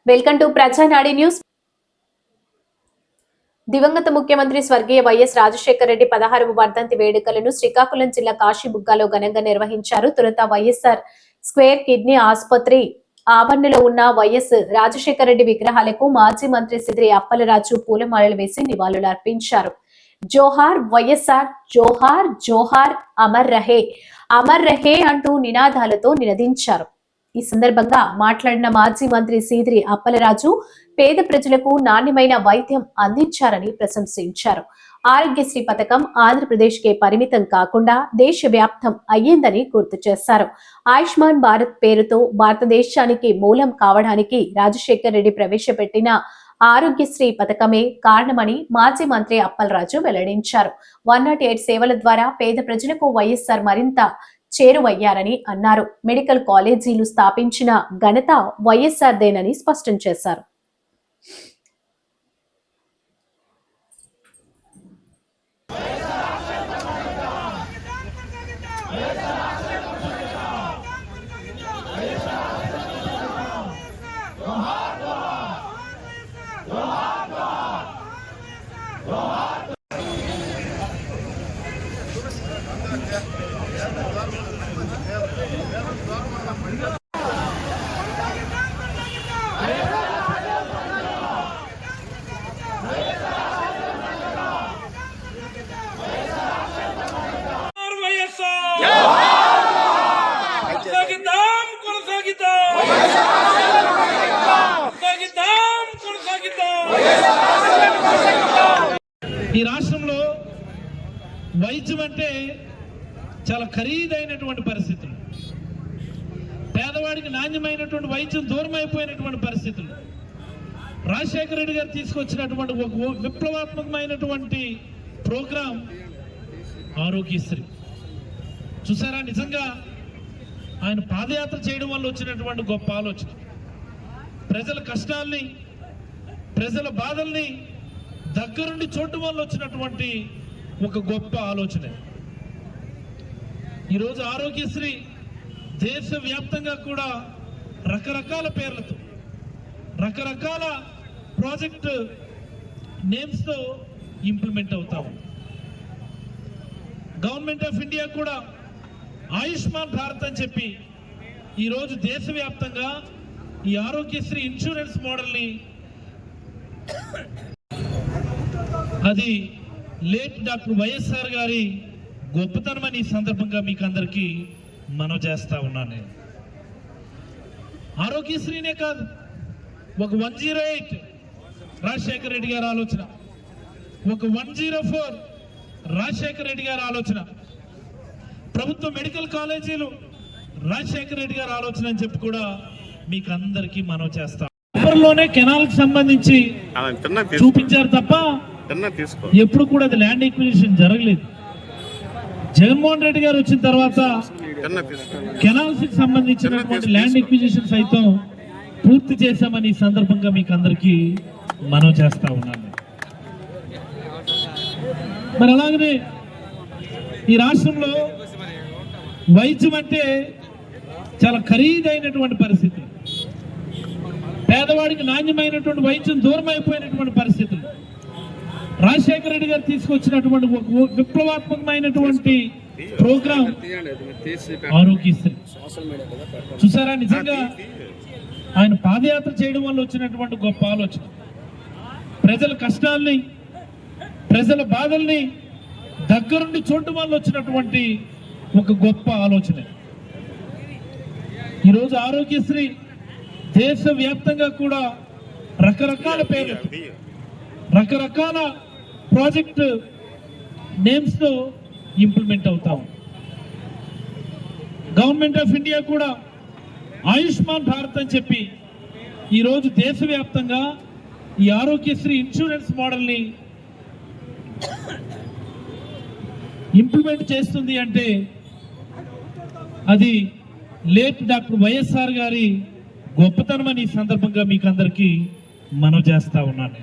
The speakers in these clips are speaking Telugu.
Welcome to ప్రజానాడి news. దివంగత ముఖ్యమంత్రి స్వర్గీయ వైఎస్ రాజశేఖర రెడ్డి 16వ వర్ధంతి వేడుకలను శ్రీకాకుళం జిల్లా కాశీబుగ్గలో ఘనంగా నిర్వహించారు. తొలుత వైఎస్ఆర్ స్క్వేర్ కిడ్నీ ఆసుపత్రి ఆవరణలో ఉన్న వైఎస్ రాజశేఖర రెడ్డి విగ్రహాలకు మాజీ మంత్రి సిద్రి అప్పలరాజు పూలమాలలు వేసి నివాళులు అర్పించారు. జోహార్ వైఎస్ఆర్, జోహార్ జోహార్, అమర్ రహే అంటూ నినాదాలతో నినదించారు. ఈ సందర్భంగా మాట్లాడిన మాజీ మంత్రి సీదిరి అప్పలరాజు పేద ప్రజలకు నాణ్యమైన వైద్యం అందించారని ప్రశంసించారు. ఆరోగ్యశ్రీ పథకం ఆంధ్రప్రదేశ్ కే పరిమితం కాకుండా దేశవ్యాప్తం అయ్యిందని గుర్తు చేశారు. ఆయుష్మాన్ భారత్ పేరుతో భారతదేశానికి మూలం కావడానికి రాజశేఖర్ రెడ్డి ప్రవేశపెట్టిన ఆరోగ్యశ్రీ పథకమే కారణమని మాజీ మంత్రి అప్పలరాజు వెల్లడించారు. 108 సేవల ద్వారా పేద ప్రజలకు వైఎస్ఆర్ మరింత చేరువయ్యారని అన్నారు. మెడికల్ కాలేజీలు స్థాపించిన ఘనత వైఎస్ఆర్ దేనని స్పష్టం చేశారు. ఈ రాష్ట్రంలో వైద్యం అంటే చాలా ఖరీదైనటువంటి పరిస్థితులు, పేదవాడికి నాణ్యమైనటువంటి వైద్యం దూరం అయిపోయినటువంటి పరిస్థితులు. రాజశేఖర రెడ్డి గారు తీసుకొచ్చినటువంటి ఒక విప్లవాత్మకమైనటువంటి ప్రోగ్రాం ఆరోగ్యశ్రీ చూసారా. నిజంగా ఆయన పాదయాత్ర చేయడం వల్ల వచ్చినటువంటి గొప్ప ఆలోచన, ప్రజల కష్టాల్ని ప్రజల బాధల్ని దగ్గరుండి చూడటం వల్ల వచ్చినటువంటి ఒక గొప్ప ఆలోచన. ఈరోజు ఆరోగ్యశ్రీ దేశవ్యాప్తంగా కూడా రకరకాల పేర్లతో రకరకాల ప్రాజెక్ట్ నేమ్స్తో ఇంప్లిమెంట్ అవుతా ఉంది. గవర్నమెంట్ ఆఫ్ ఇండియా కూడా ఆయుష్మాన్ భారత్ అని చెప్పి ఈరోజు దేశవ్యాప్తంగా ఈ ఆరోగ్యశ్రీ ఇన్సూరెన్స్ మోడల్ని అది లేట్ డాక్టర్ వైఎస్ఆర్ గారి గొప్పతనమని ఈ సందర్భంగా మీకు అందరికీ మనవి చేస్తా ఉన్నాను. నేను ఆరోగ్యశ్రీనే కాదు, ఒక 108 రాజశేఖర రెడ్డి గారి ఆలోచన, ఒక 104 రాజశేఖర రెడ్డి గారి ఆలోచన, ప్రభుత్వ మెడికల్ కాలేజీలు రాజశేఖర రెడ్డి గారి ఆలోచన అని చెప్పి కూడా మీకు అందరికీ మనవి చేస్తాం. లోనే కెనాల్ కి సంబంధించి చూపించారు తప్ప ఎప్పుడు కూడా అది ల్యాండ్ ఎక్విజిషన్ జరగలేదు. జగన్మోహన్ రెడ్డి గారు వచ్చిన తర్వాత కెనాల్స్ కి సంబంధించినటువంటి ల్యాండ్ ఎక్విజిషన్ సైతం పూర్తి చేశామని ఈ సందర్భంగా మీకు అందరికీ మనవి చేస్తా ఉన్నాను. మరి అలాగనే ఈ రాష్ట్రంలో వైద్యం అంటే చాలా ఖరీదైనటువంటి పరిస్థితులు, పేదవాడికి నాణ్యమైనటువంటి వైద్యం దూరం అయిపోయినటువంటి పరిస్థితులు. రాజశేఖర రెడ్డి గారు తీసుకొచ్చినటువంటి ఒక విప్లవాత్మకమైనటువంటి ప్రోగ్రాం ఆరోగ్యశ్రీ చూసారా. నిజంగా ఆయన పాదయాత్ర చేయడం వల్ల వచ్చినటువంటి గొప్ప ఆలోచన, ప్రజల కష్టాల్ని ప్రజల బాధల్ని దగ్గరుండి చూడటం వల్ల వచ్చినటువంటి ఒక గొప్ప ఆలోచన. ఈరోజు ఆరోగ్యశ్రీ దేశవ్యాప్తంగా కూడా రకరకాల పేర్లు రకరకాల ప్రాజెక్ట్ నేమ్స్తో ఇంప్లిమెంట్ అవుతాం. గవర్నమెంట్ ఆఫ్ ఇండియా కూడా ఆయుష్మాన్ భారత్ అని చెప్పి ఈరోజు దేశవ్యాప్తంగా ఈ ఆరోగ్యశ్రీ ఇన్సూరెన్స్ మోడల్ని ఇంప్లిమెంట్ చేస్తుంది అంటే అది లేట్ డాక్టర్ వైఎస్ఆర్ గారి గొప్పతనమని ఈ సందర్భంగా మీకు అందరికీ మనవి చేస్తా ఉన్నాను.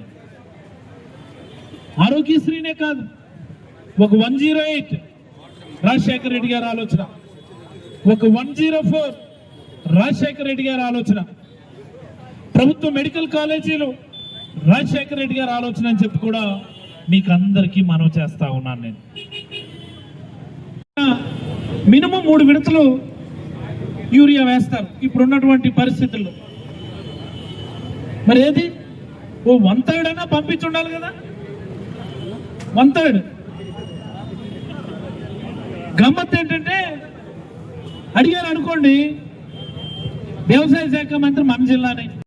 ఆరోగ్యశ్రీనే కాదు, ఒక 108 రాజశేఖర రెడ్డి గారి ఆలోచన, ఒక 104 రాజశేఖర రెడ్డి గారి ఆలోచన, ప్రభుత్వ మెడికల్ కాలేజీలు రాజశేఖర రెడ్డి గారి ఆలోచన అని చెప్పి కూడా మీకు అందరికీ మనవి చేస్తా ఉన్నాను. నేను మినిమం 3 విడతలు యూరియా వేస్తారు ఇప్పుడున్నటువంటి పరిస్థితుల్లో. మరి ఏది 1/3 అయినా పంపించి ఉండాలి కదా. 1/3 గమ్మత్ ఏంటంటే అడిగారు అనుకోండి, వ్యవసాయ శాఖ మంత్రి మన జిల్లానే,